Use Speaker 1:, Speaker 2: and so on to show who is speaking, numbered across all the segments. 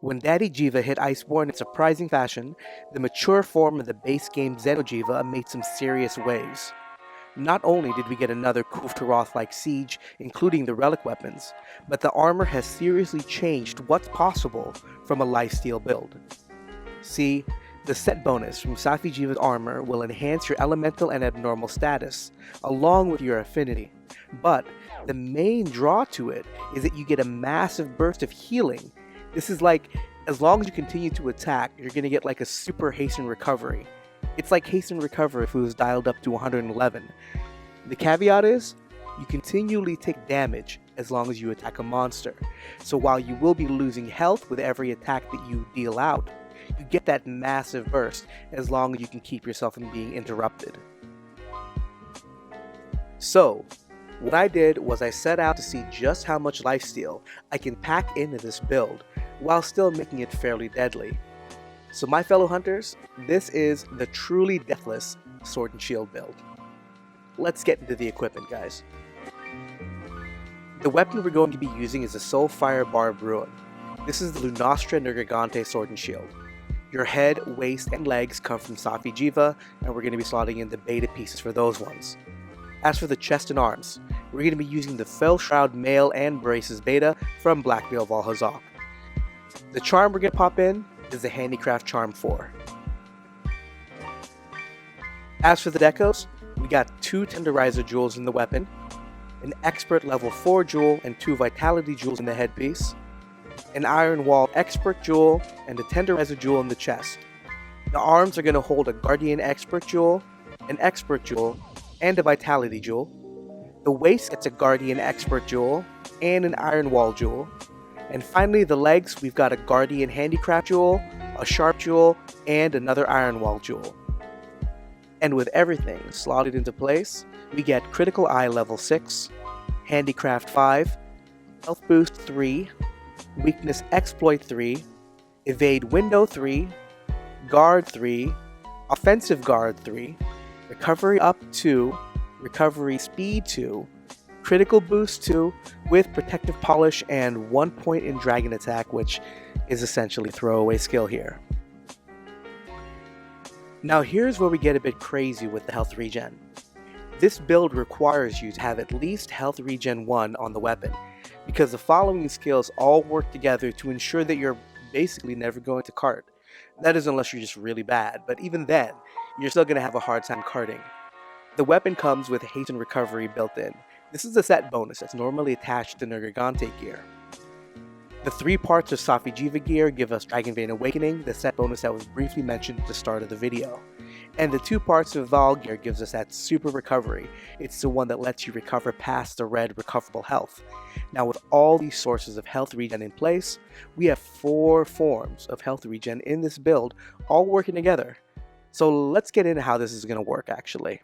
Speaker 1: When Daddy Jiva hit Iceborne in surprising fashion, the mature form of the base game Xenojiva made some serious waves. Not only did we get another Kuftaroth-like siege, including the relic weapons, but the armor has seriously changed what's possible from a lifesteal build. See, the set bonus from Safi Jiva's armor will enhance your elemental and abnormal status, along with your affinity, but the main draw to it is that you get a massive burst of healing. This is like, as long as you continue to attack, you're going to get like a super hasten recovery. It's like hasten recovery if it was dialed up to 111. The caveat is, you continually take damage as long as you attack a monster. So while you will be losing health with every attack that you deal out, you get that massive burst as long as you can keep yourself from being interrupted. So, what I did was I set out to see just how much lifesteal I can pack into this build while still making it fairly deadly. So my fellow hunters, this is the Truly Deathless Sword and Shield build. Let's get into the equipment, guys. The weapon we're going to be using is the Soulfire Barbed Ruin. This is the Lunastra Nergigante Sword and Shield. Your head, waist, and legs come from Safi Jiva, and we're going to be slotting in the beta pieces for those ones. As for the chest and arms, we're going to be using the Fell Shroud Mail and Braces beta from Blackveil Valhazak. The charm we're going to pop in is the Handicraft Charm 4. As for the decos, we got 2 Tenderizer Jewels in the weapon, an Expert Level 4 Jewel and 2 Vitality Jewels in the headpiece, an Iron Wall Expert Jewel, and a Tenderizer Jewel in the chest. The arms are going to hold a Guardian Expert Jewel, an Expert Jewel, and a Vitality Jewel. The waist gets a Guardian Expert Jewel, and an Iron Wall Jewel. And finally, the legs, we've got a Guardian Handicraft Jewel, a Sharp Jewel, and another Iron Wall Jewel. And with everything slotted into place, we get Critical Eye Level 6, Handicraft 5, Health Boost 3, Weakness Exploit 3, Evade Window 3, Guard 3, Offensive Guard 3, Recovery Up 2, Recovery Speed 2, Critical Boost 2, with Protective Polish and 1 point in Dragon Attack, which is essentially throwaway skill here. Now here's where we get a bit crazy with the health regen. This build requires you to have at least health regen 1 on the weapon, because the following skills all work together to ensure that you're basically never going to cart. That is unless you're just really bad, but even then, you're still going to have a hard time carting. The weapon comes with hasten recovery built in. This is a set bonus that's normally attached to Nergigante gear. The 3 parts of Safi Jiva gear give us Dragon Vein Awakening, the set bonus that was briefly mentioned at the start of the video. And the 2 parts of Val gear gives us that super recovery. It's the one that lets you recover past the red recoverable health. Now with all these sources of health regen in place, we have 4 forms of health regen in this build, all working together. So let's get into how this is going to work actually.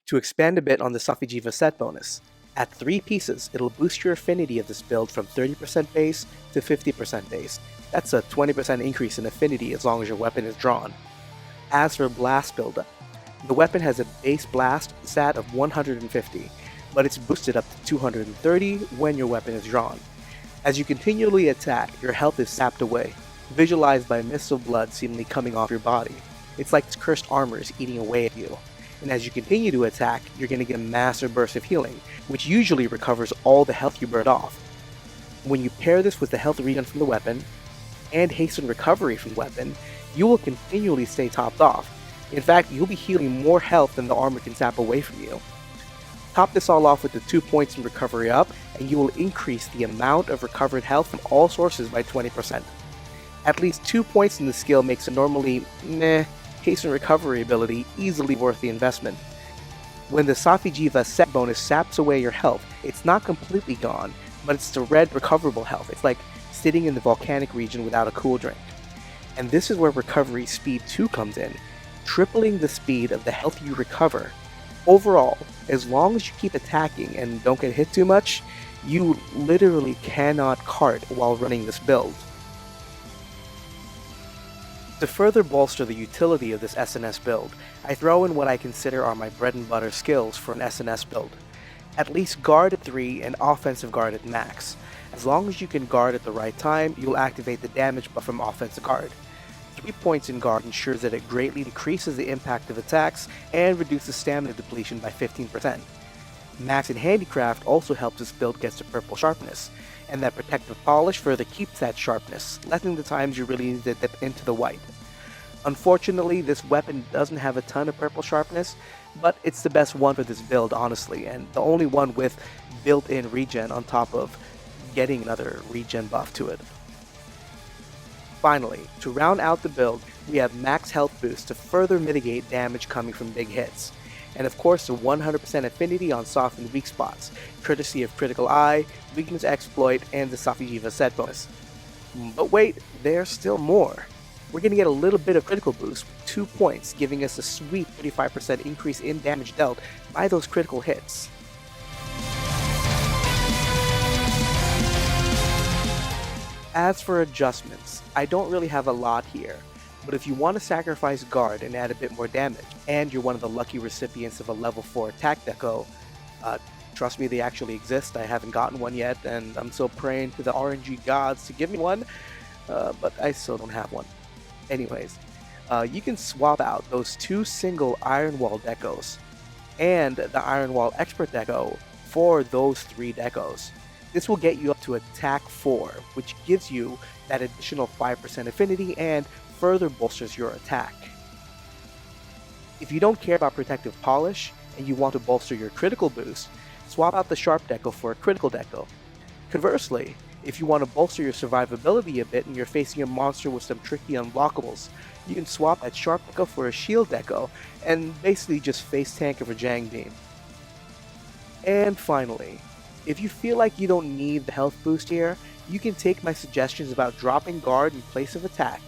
Speaker 1: To expand a bit on the Safi Jiva set bonus, at 3 pieces, it'll boost your affinity of this build from 30% base to 50% base. That's a 20% increase in affinity as long as your weapon is drawn. As for blast buildup, the weapon has a base blast stat of 150, but it's boosted up to 230 when your weapon is drawn. As you continually attack, your health is sapped away, visualized by mists of blood seemingly coming off your body. It's like this cursed armor is eating away at you. And as you continue to attack, you're going to get a massive burst of healing, which usually recovers all the health you burned off. When you pair this with the health regen from the weapon, and hasten recovery from the weapon, you will continually stay topped off. In fact, you'll be healing more health than the armor can sap away from you. Top this all off with the 2 points in recovery up, and you will increase the amount of recovered health from all sources by 20%. At least 2 points in the skill makes a normally meh hasten recovery ability easily worth the investment. When the Safi Jiva set bonus saps away your health, it's not completely gone, but it's the red recoverable health. It's like sitting in the volcanic region without a cool drink. And this is where recovery speed 2 comes in, tripling the speed of the health you recover. Overall, as long as you keep attacking and don't get hit too much, you literally cannot cart while running this build. To further bolster the utility of this SNS build, I throw in what I consider are my bread and butter skills for an SNS build. At least guard at 3 and offensive guard at max. As long as you can guard at the right time, you'll activate the damage buff from offensive guard. 3 points in guard ensures that it greatly decreases the impact of attacks and reduces stamina depletion by 15%. Max in handicraft also helps this build get to purple sharpness, and that protective polish further keeps that sharpness, lessening the times you really need to dip into the white. Unfortunately, this weapon doesn't have a ton of purple sharpness, but it's the best one for this build honestly, and the only one with built-in regen on top of getting another regen buff to it. Finally, to round out the build, we have max health boost to further mitigate damage coming from big hits. And of course the 100% affinity on soft and weak spots, courtesy of Critical Eye, Weakness Exploit, and the Safijiva set bonus. But wait, there's still more. We're going to get a little bit of critical boost with 2 points, giving us a sweet 35% increase in damage dealt by those critical hits. As for adjustments, I don't really have a lot here, but if you want to sacrifice guard and add a bit more damage, and you're one of the lucky recipients of a level 4 attack deco, trust me, they actually exist. I haven't gotten one yet, and I'm still praying to the RNG gods to give me one, but I still don't have one. Anyways, you can swap out those 2 single Iron Wall decos and the Iron Wall Expert deco for those 3 decos. This will get you up to attack 4, which gives you that additional 5% affinity and further bolsters your attack. If you don't care about protective polish and you want to bolster your critical boost, swap out the sharp deco for a critical deco. Conversely, if you want to bolster your survivability a bit and you're facing a monster with some tricky unblockables, you can swap that sharp deco for a shield deco and basically just face tank a Rajang beam. And finally, if you feel like you don't need the health boost here, you can take my suggestions about dropping guard in place of attack,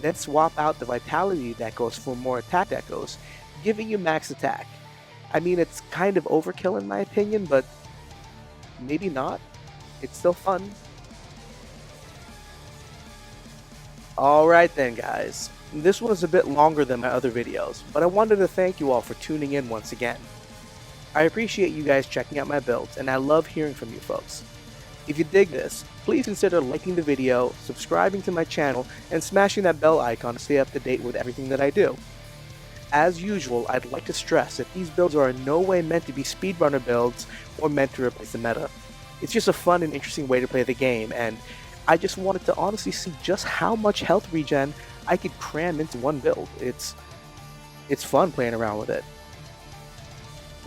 Speaker 1: then swap out the vitality decos for more attack decos, giving you max attack. I mean, it's kind of overkill in my opinion, but maybe not. It's still fun. Alright then guys, this one is a bit longer than my other videos, but I wanted to thank you all for tuning in once again. I appreciate you guys checking out my builds, and I love hearing from you folks. If you dig this, please consider liking the video, subscribing to my channel, and smashing that bell icon to stay up to date with everything that I do. As usual, I'd like to stress that these builds are in no way meant to be speedrunner builds or meant to replace the meta. It's just a fun and interesting way to play the game, and I just wanted to honestly see just how much health regen I could cram into one build. It's fun playing around with it.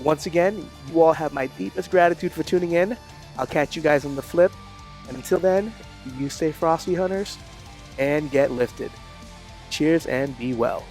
Speaker 1: Once again, you all have my deepest gratitude for tuning in. I'll catch you guys on the flip, and until then, you stay frosty, hunters, and get lifted. Cheers and be well.